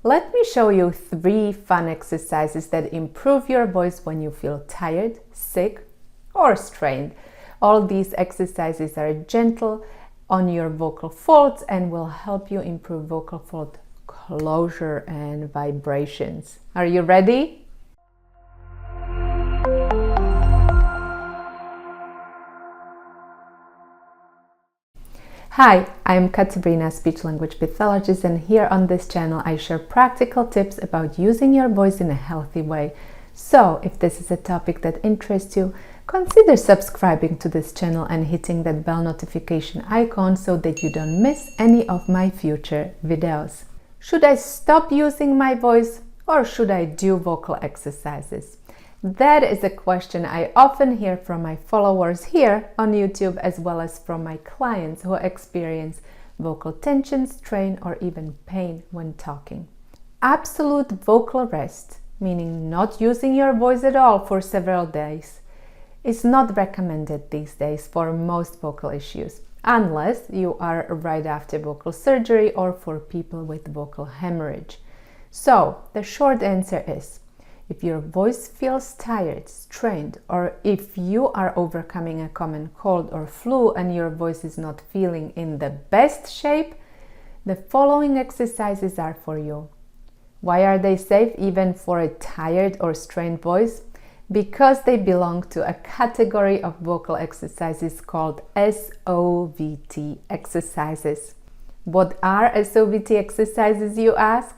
Let me show you 3 fun exercises that improve your voice when you feel tired, sick, or strained. All these exercises are gentle on your vocal folds and will help you improve vocal fold closure and vibrations. Are you ready? Hi, I'm Katarina, speech-language pathologist, and here on this channel I share practical tips about using your voice in a healthy way. So, if this is a topic that interests you, consider subscribing to this channel and hitting that bell notification icon so that you don't miss any of my future videos. Should I stop using my voice or should I do vocal exercises? That is a question I often hear from my followers here on YouTube, as well as from my clients who experience vocal tension, strain, or even pain when talking. Absolute vocal rest, meaning not using your voice at all for several days, is not recommended these days for most vocal issues, unless you are right after vocal surgery or for people with vocal hemorrhage. So, the short answer is, if your voice feels tired, strained, or if you are overcoming a common cold or flu and your voice is not feeling in the best shape, the following exercises are for you. Why are they safe even for a tired or strained voice? Because they belong to a category of vocal exercises called SOVT exercises. What are SOVT exercises, you ask?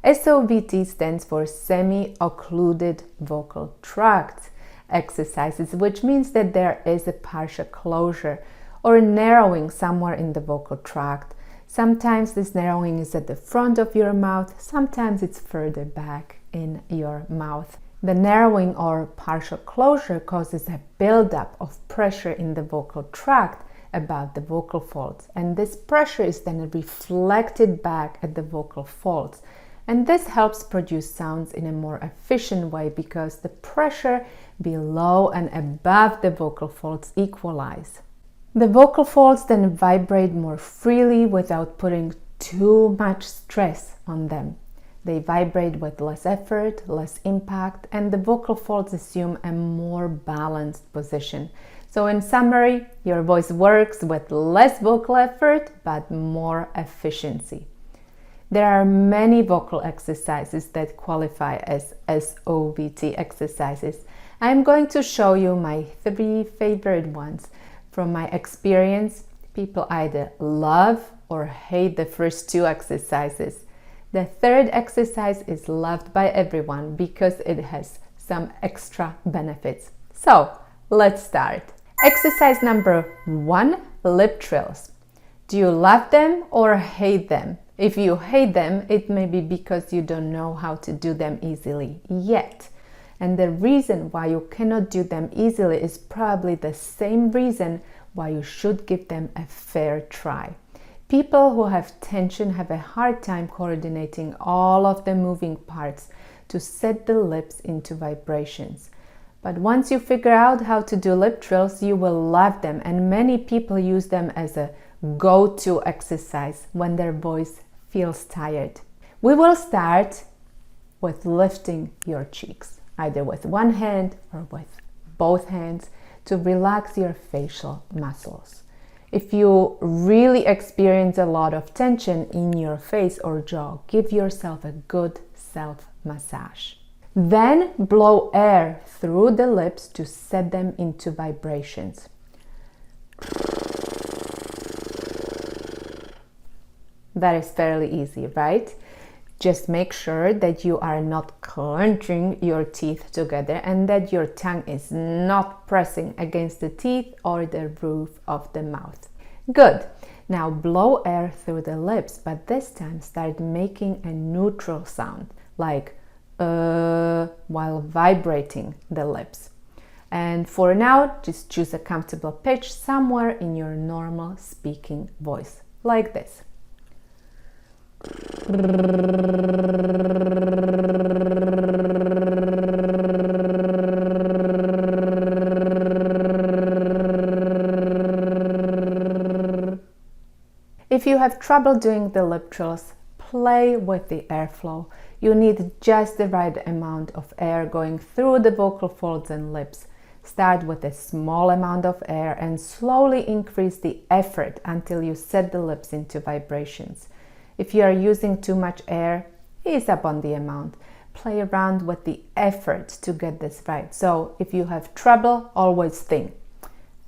SOVT stands for semi-occluded vocal tract exercises, which means that there is a partial closure or narrowing somewhere in the vocal tract. Sometimes this narrowing is at the front of your mouth, sometimes it's further back in your mouth. The narrowing or partial closure causes a buildup of pressure in the vocal tract above the vocal folds, and this pressure is then reflected back at the vocal folds. And this helps produce sounds in a more efficient way because the pressure below and above the vocal folds equalize. The vocal folds then vibrate more freely without putting too much stress on them. They vibrate with less effort, less impact, and the vocal folds assume a more balanced position. So in summary, your voice works with less vocal effort but more efficiency. There are many vocal exercises that qualify as SOVT exercises. I'm going to show you my 3 favorite ones. From my experience, people either love or hate the first 2 exercises. The 3rd exercise is loved by everyone because it has some extra benefits. So, let's start. Exercise number 1, lip trills. Do you love them or hate them? If you hate them, it may be because you don't know how to do them easily yet. And the reason why you cannot do them easily is probably the same reason why you should give them a fair try. People who have tension have a hard time coordinating all of the moving parts to set the lips into vibrations. But once you figure out how to do lip trills, you will love them, and many people use them as a go-to exercise when their voice feels tired. We will start with lifting your cheeks, either with one hand or with both hands, to relax your facial muscles. If you really experience a lot of tension in your face or jaw, give yourself a good self-massage. Then blow air through the lips to set them into vibrations. That is fairly easy, right? Just make sure that you are not clenching your teeth together and that your tongue is not pressing against the teeth or the roof of the mouth. Good. Now blow air through the lips, but this time start making a neutral sound, like while vibrating the lips. And for now, just choose a comfortable pitch somewhere in your normal speaking voice, like this. If you have trouble doing the lip trills, play with the airflow. You need just the right amount of air going through the vocal folds and lips. Start with a small amount of air and slowly increase the effort until you set the lips into vibrations. If you are using too much air, ease up on the amount. Play around with the effort to get this right. So if you have trouble, always think,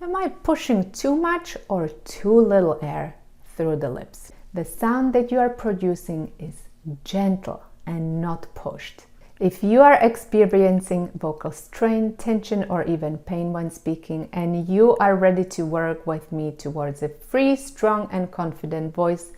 am I pushing too much or too little air through the lips? The sound that you are producing is gentle and not pushed. If you are experiencing vocal strain, tension, or even pain when speaking, and you are ready to work with me towards a free, strong, and confident voice,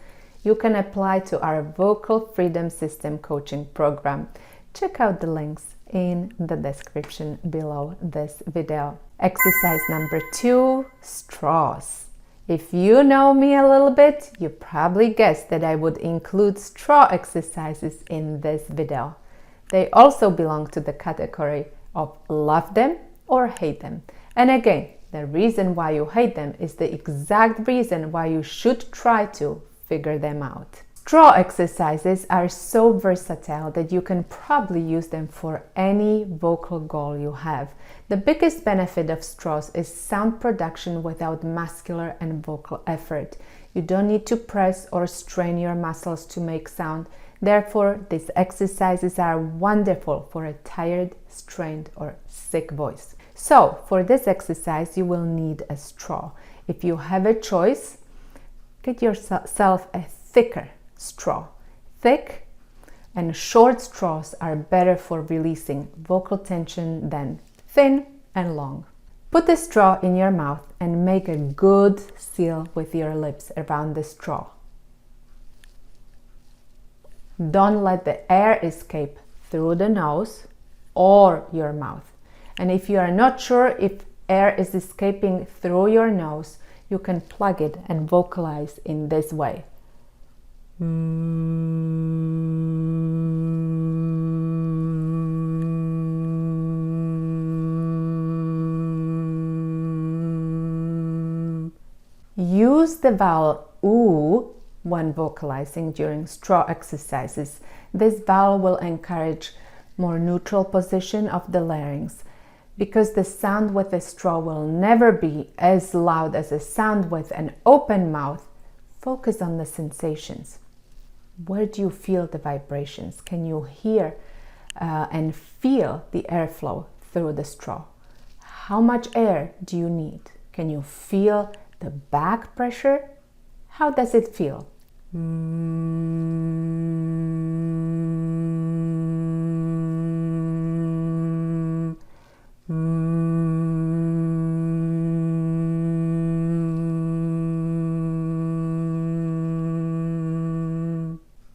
you can apply to our Vocal Freedom System coaching program. Check out the links in the description below this video. Exercise number 2, straws. If you know me a little bit, you probably guessed that I would include straw exercises in this video. They also belong to the category of love them or hate them. And again, the reason why you hate them is the exact reason why you should try to figure them out. Straw exercises are so versatile that you can probably use them for any vocal goal you have. The biggest benefit of straws is sound production without muscular and vocal effort. You don't need to press or strain your muscles to make sound. Therefore, these exercises are wonderful for a tired, strained, or sick voice. So, for this exercise, you will need a straw. If you have a choice, get yourself a thicker straw. Thick and short straws are better for releasing vocal tension than thin and long. Put the straw in your mouth and make a good seal with your lips around the straw. Don't let the air escape through the nose or your mouth. And if you are not sure if air is escaping through your nose, you can plug it and vocalize in this way. Use the vowel oo when vocalizing during straw exercises. This vowel will encourage more neutral position of the larynx. Because the sound with a straw will never be as loud as a sound with an open mouth, focus on the sensations. Where do you feel the vibrations? Can you hear and feel the airflow through the straw? How much air do you need? Can you feel the back pressure? How does it feel?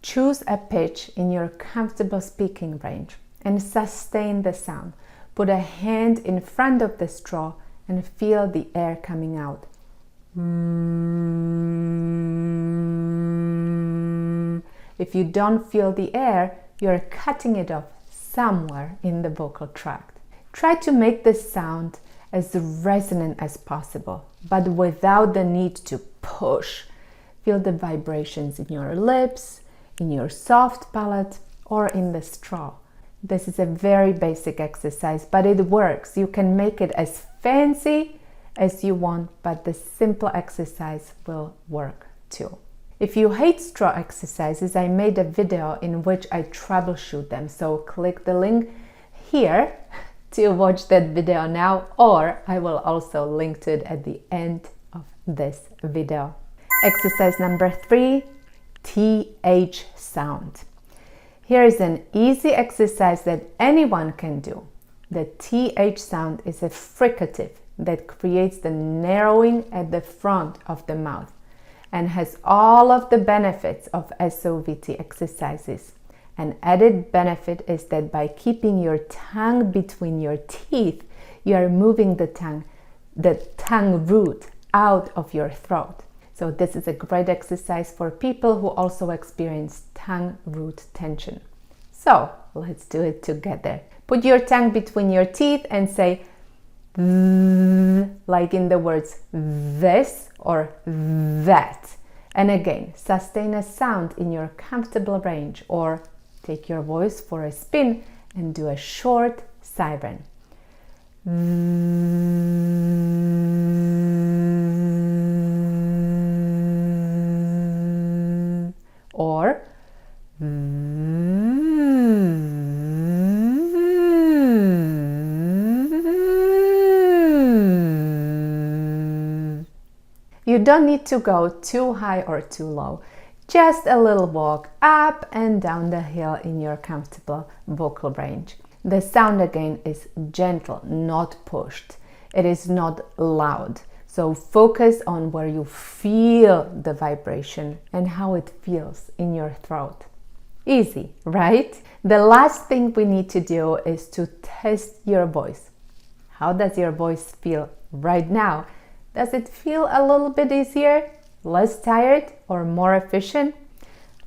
Choose a pitch in your comfortable speaking range and sustain the sound. Put a hand in front of the straw and feel the air coming out. If you don't feel the air, you're cutting it off somewhere in the vocal tract. Try to make the sound as resonant as possible, but without the need to push. Feel the vibrations in your lips, in your soft palate, or in the straw. This is a very basic exercise, but it works. You can make it as fancy as you want, but the simple exercise will work too. If you hate straw exercises, I made a video in which I troubleshoot them, so click the link here to watch that video now, or I will also link to it at the end of this video. Exercise number 3, TH sound. Here is an easy exercise that anyone can do. The TH sound is a fricative that creates the narrowing at the front of the mouth and has all of the benefits of SOVT exercises. An added benefit is that by keeping your tongue between your teeth, you are moving the tongue root out of your throat. So this is a great exercise for people who also experience tongue root tension. So let's do it together. Put your tongue between your teeth and say like in the words this or that. And again, sustain a sound in your comfortable range, or take your voice for a spin and do a short siren. Or you don't need to go too high or too low. Just a little walk up and down the hill in your comfortable vocal range. The sound again is gentle, not pushed. It is not loud. So focus on where you feel the vibration and how it feels in your throat. Easy, right? The last thing we need to do is to test your voice. How does your voice feel right now? Does it feel a little bit easier, less tired, or more efficient?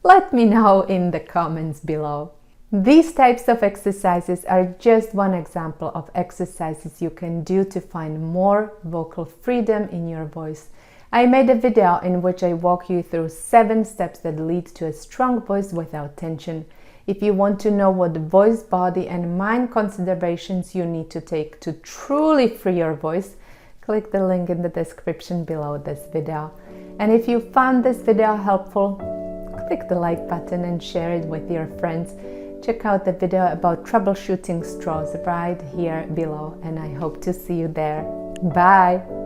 Let me know in the comments below. These types of exercises are just one example of exercises you can do to find more vocal freedom in your voice. I made a video in which I walk you through 7 steps that lead to a strong voice without tension. If you want to know what voice, body, and mind considerations you need to take to truly free your voice, click the link in the description below this video. And if you found this video helpful, click the like button and share it with your friends. Check out the video about troubleshooting straws right here below, and I hope to see you there. Bye!